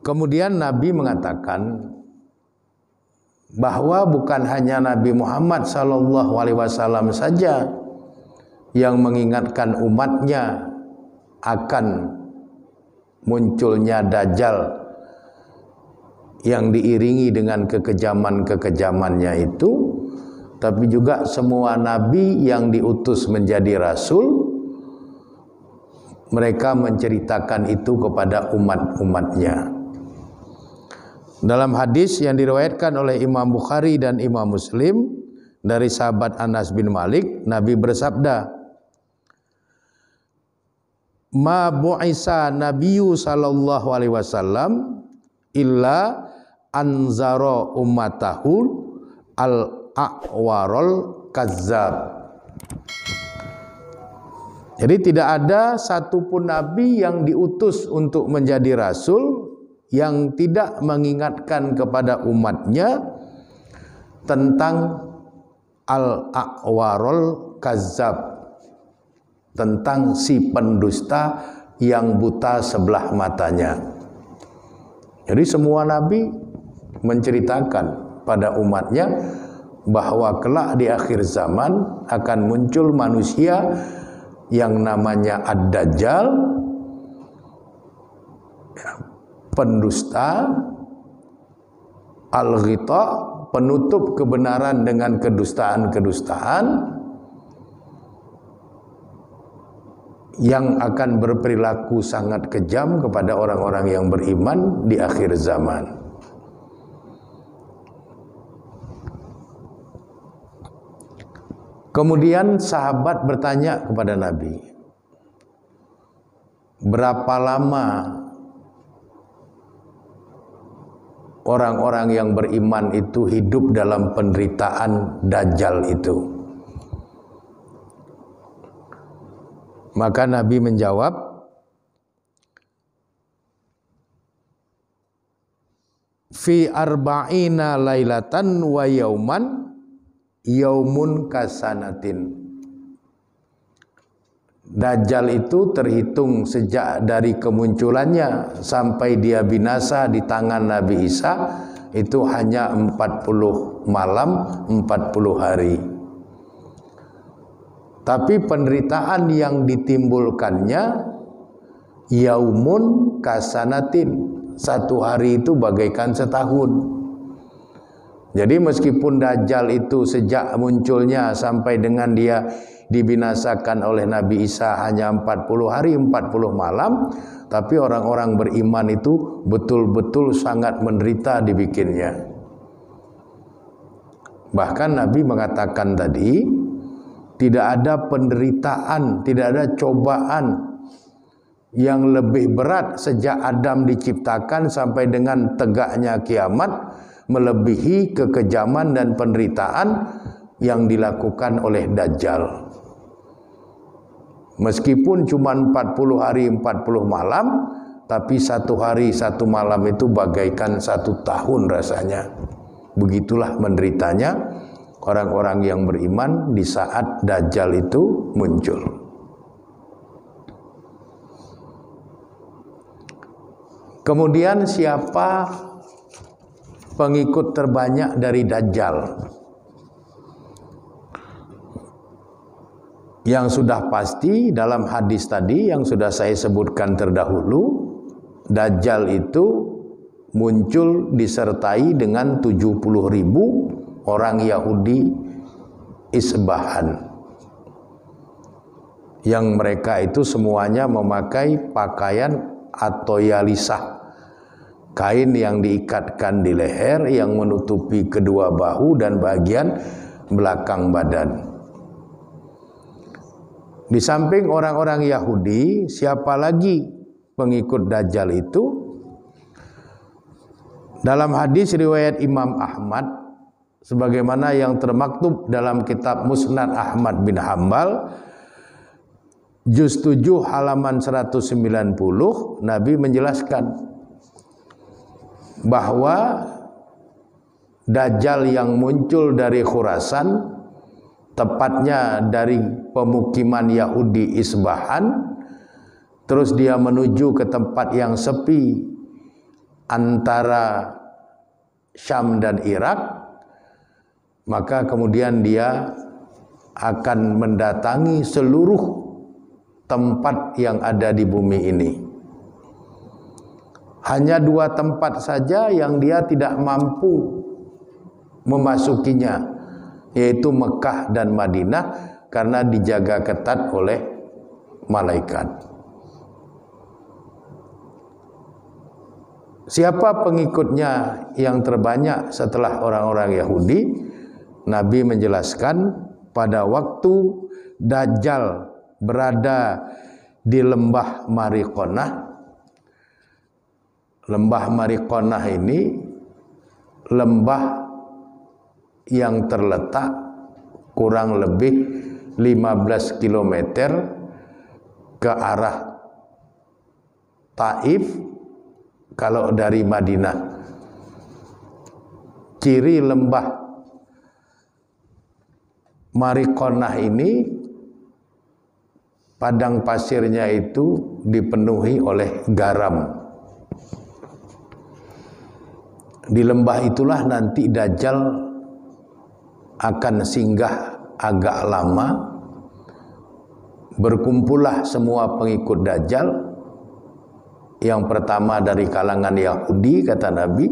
Kemudian Nabi mengatakan bahwa bukan hanya Nabi Muhammad SAW saja yang mengingatkan umatnya akan munculnya Dajjal yang diiringi dengan kekejaman-kekejamannya itu, tapi juga semua nabi yang diutus menjadi rasul, mereka menceritakan itu kepada umat-umatnya. Dalam hadis yang diriwayatkan oleh Imam Bukhari dan Imam Muslim dari sahabat Anas bin Malik, Nabi bersabda, "Ma bu'isa nabiyyu sallallahu alaihi wasallam illa anzara ummatahul al-a'warul kazzab." Jadi tidak ada satupun nabi yang diutus untuk menjadi rasul yang tidak mengingatkan kepada umatnya tentang al-a'warul kazzab, tentang si pendusta yang buta sebelah matanya. Jadi semua nabi menceritakan pada umatnya bahwa kelak di akhir zaman akan muncul manusia yang namanya Ad-Dajjal, pendusta, Al-Ghita, penutup kebenaran dengan kedustaan-kedustaan, yang akan berperilaku sangat kejam kepada orang-orang yang beriman di akhir zaman. Kemudian sahabat bertanya kepada Nabi, berapa lama orang-orang yang beriman itu hidup dalam penderitaan Dajjal itu? Maka Nabi menjawab, fi arba'ina lailatan wa yauman yaumun kasanatin. Dajjal itu terhitung sejak dari kemunculannya sampai dia binasa di tangan Nabi Isa itu hanya 40 malam 40 hari. Tapi penderitaan yang ditimbulkannya yaumun kasanatin, satu hari itu bagaikan setahun. Jadi meskipun Dajjal itu sejak munculnya sampai dengan dia dibinasakan oleh Nabi Isa hanya 40 hari 40 malam, tapi orang-orang beriman itu betul-betul sangat menderita dibikinnya. Bahkan Nabi mengatakan tadi, tidak ada penderitaan, tidak ada cobaan yang lebih berat sejak Adam diciptakan sampai dengan tegaknya kiamat, melebihi kekejaman dan penderitaan yang dilakukan oleh Dajjal. Meskipun cuma 40 hari 40 malam, tapi satu hari satu malam itu bagaikan satu tahun rasanya. Begitulah menderitanya orang-orang yang beriman di saat Dajjal itu muncul. Kemudian siapa pengikut terbanyak dari Dajjal? Yang sudah pasti dalam hadis tadi yang sudah saya sebutkan terdahulu, Dajjal itu muncul disertai dengan 70.000 orang Yahudi isbahan, yang mereka itu semuanya memakai pakaian atau yalisah, kain yang diikatkan di leher yang menutupi kedua bahu dan bagian belakang badan. Di samping orang-orang Yahudi, siapa lagi pengikut Dajjal itu? Dalam hadis riwayat Imam Ahmad, sebagaimana yang termaktub dalam kitab Musnad Ahmad bin Hambal, juz 7 halaman 190, Nabi menjelaskan bahwa Dajjal yang muncul dari Khurasan, tepatnya dari pemukiman Yahudi Isbahan, terus dia menuju ke tempat yang sepi antara Syam dan Irak, maka kemudian dia akan mendatangi seluruh tempat yang ada di bumi ini. Hanya 2 tempat saja yang dia tidak mampu memasukinya, yaitu Mekah dan Madinah, karena dijaga ketat oleh malaikat. Siapa pengikutnya yang terbanyak setelah orang-orang Yahudi? Nabi menjelaskan pada waktu Dajjal berada di lembah Mariqonah. Lembah Mariqonah ini lembah yang terletak kurang lebih 15 km ke arah Taif kalau dari Madinah. Ciri lembah Mariqonah ini, padang pasirnya itu dipenuhi oleh garam. Di lembah itulah nanti Dajjal akan singgah agak lama. Berkumpullah semua pengikut Dajjal. Yang pertama dari kalangan Yahudi, kata Nabi.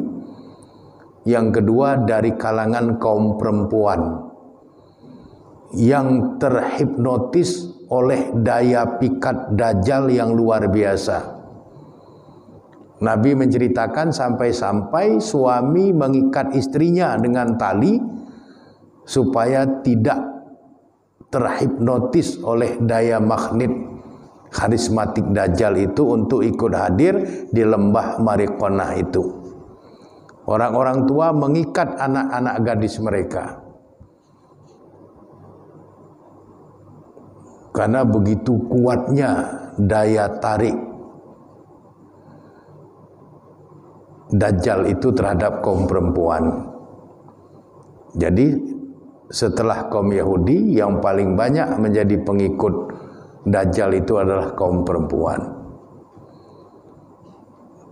Yang kedua dari kalangan kaum perempuan yang terhipnotis oleh daya pikat Dajjal yang luar biasa. Nabi menceritakan sampai-sampai suami mengikat istrinya dengan tali supaya tidak terhipnotis oleh daya magnet karismatik Dajjal itu untuk ikut hadir di lembah Mariqonah itu. Orang-orang tua mengikat anak-anak gadis mereka karena begitu kuatnya daya tarik Dajjal itu terhadap kaum perempuan. Jadi setelah kaum Yahudi, yang paling banyak menjadi pengikut Dajjal itu adalah kaum perempuan.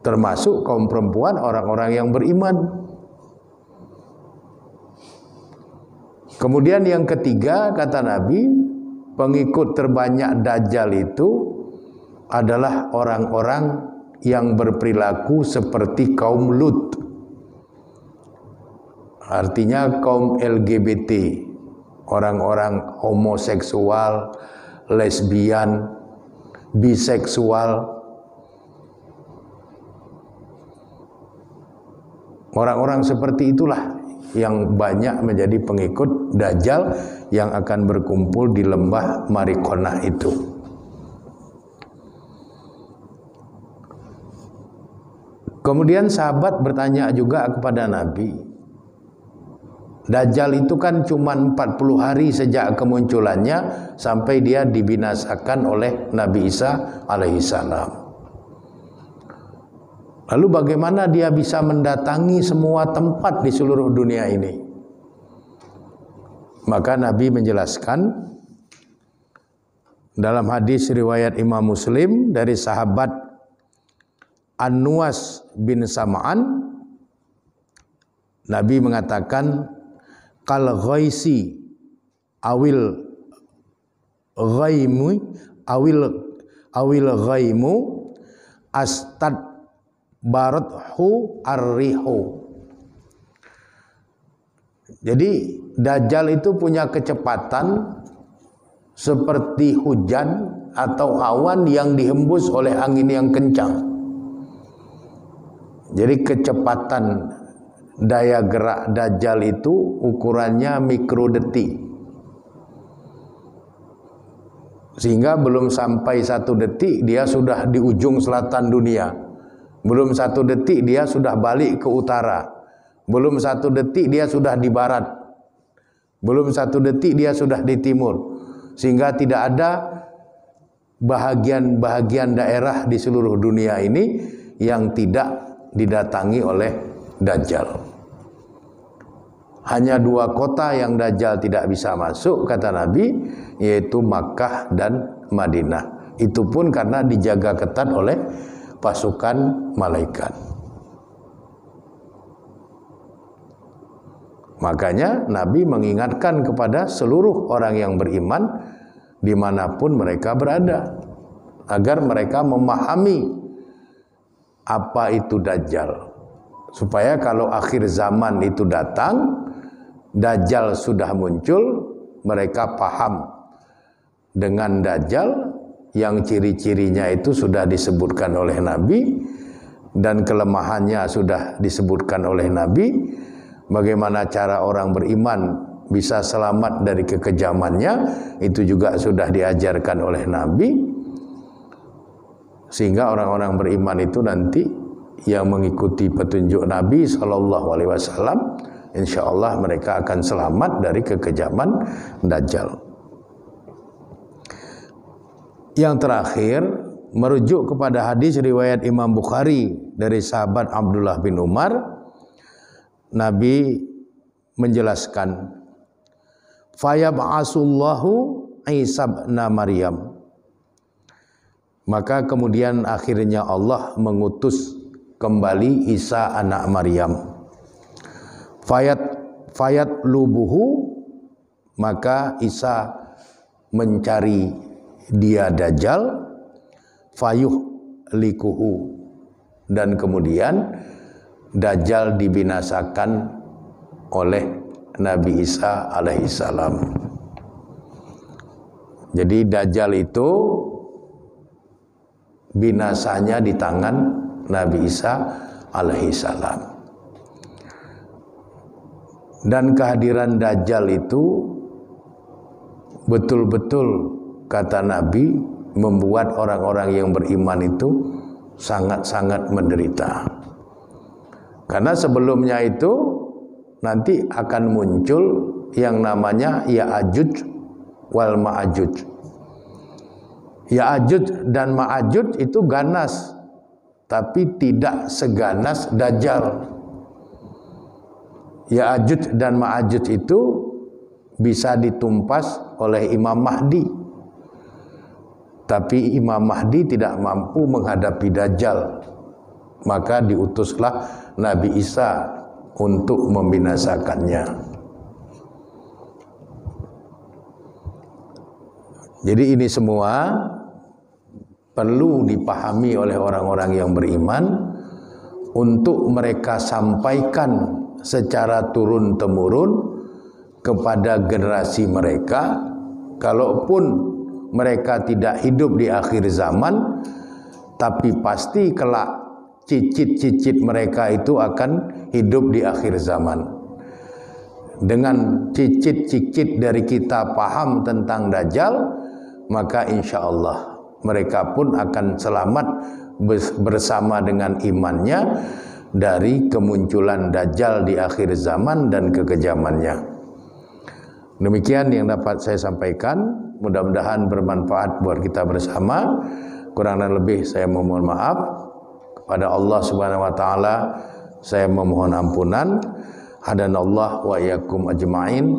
Termasuk kaum perempuan orang-orang yang beriman. Kemudian yang ketiga, kata Nabi, pengikut terbanyak Dajjal itu adalah orang-orang yang berperilaku seperti kaum Lut. Artinya kaum LGBT, orang-orang homoseksual, lesbian, biseksual. Orang-orang seperti itulah yang banyak menjadi pengikut Dajjal yang akan berkumpul di lembah Mariqonah itu. Kemudian sahabat bertanya juga kepada Nabi, Dajjal itu kan cuma 40 hari sejak kemunculannya sampai dia dibinasakan oleh Nabi Isa alaihissalam. Lalu bagaimana dia bisa mendatangi semua tempat di seluruh dunia ini? Maka Nabi menjelaskan dalam hadis riwayat Imam Muslim dari sahabat An-Nuwas bin Sam'an, Nabi mengatakan, kal ghaisi awil ghaimu astad barathu arrihu. Jadi Dajjal itu punya kecepatan seperti hujan atau awan yang dihembus oleh angin yang kencang. Jadi kecepatan daya gerak Dajjal itu ukurannya mikrodetik. Sehingga belum sampai 1 detik dia sudah di ujung selatan dunia. Belum 1 detik dia sudah balik ke utara. Belum 1 detik dia sudah di barat. Belum 1 detik dia sudah di timur. Sehingga tidak ada bahagian-bahagian daerah di seluruh dunia ini yang tidak didatangi oleh Dajjal. Hanya 2 kota yang Dajjal tidak bisa masuk, kata Nabi, yaitu Makkah dan Madinah. Itu pun karena dijaga ketat oleh pasukan malaikat. Makanya Nabi mengingatkan kepada seluruh orang yang beriman dimanapun mereka berada, agar mereka memahami apa itu Dajjal, supaya kalau akhir zaman itu datang, Dajjal sudah muncul, mereka paham dengan Dajjal yang ciri-cirinya itu sudah disebutkan oleh Nabi dan kelemahannya sudah disebutkan oleh Nabi. Bagaimana cara orang beriman bisa selamat dari kekejamannya, itu juga sudah diajarkan oleh Nabi. Sehingga orang-orang beriman itu nanti yang mengikuti petunjuk Nabi SAW, insya Allah mereka akan selamat dari kekejaman Dajjal. Yang terakhir, merujuk kepada hadis riwayat Imam Bukhari dari sahabat Abdullah bin Umar, Nabi menjelaskan, fayab'asullahu Isa ibn Maryam, maka kemudian akhirnya Allah mengutus kembali Isa anak Maryam. Fayat lubuhu, maka Isa mencari dia Dajjal, fayuh likuhu, dan kemudian Dajjal dibinasakan oleh Nabi Isa alaihissalam. Jadi Dajjal itu binasanya di tangan Nabi Isa alaihissalam. Dan kehadiran Dajjal itu betul-betul, kata Nabi, membuat orang-orang yang beriman itu sangat-sangat menderita. Karena sebelumnya itu nanti akan muncul yang namanya Ya'juj wal Ma'juj. Ya'juj dan Ma'juj itu ganas, tapi tidak seganas Dajjal. Ya'juj dan Ma'juj itu bisa ditumpas oleh Imam Mahdi, tapi Imam Mahdi tidak mampu menghadapi Dajjal. Maka diutuslah Nabi Isa untuk membinasakannya. Jadi ini semua perlu dipahami oleh orang-orang yang beriman untuk mereka sampaikan secara turun-temurun kepada generasi mereka. Kalaupun mereka tidak hidup di akhir zaman, tapi pasti kelak cicit-cicit mereka itu akan hidup di akhir zaman. Dengan cicit-cicit dari kita paham tentang Dajjal, maka insya Allah mereka pun akan selamat bersama dengan imannya dari kemunculan Dajjal di akhir zaman dan kekejamannya. Demikian yang dapat saya sampaikan. Mudah-mudahan bermanfaat buat kita bersama. Kurang dan lebih saya memohon maaf. Pada Allah Subhanahu wa taala saya memohon ampunan. Hadanallah wa iyyakum ajmain.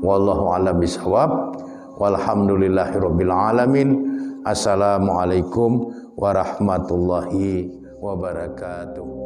Wallahu a'lam bishawab. Walhamdulillahirabbil alamin. Assalamualaikum warahmatullahi wabarakatuh.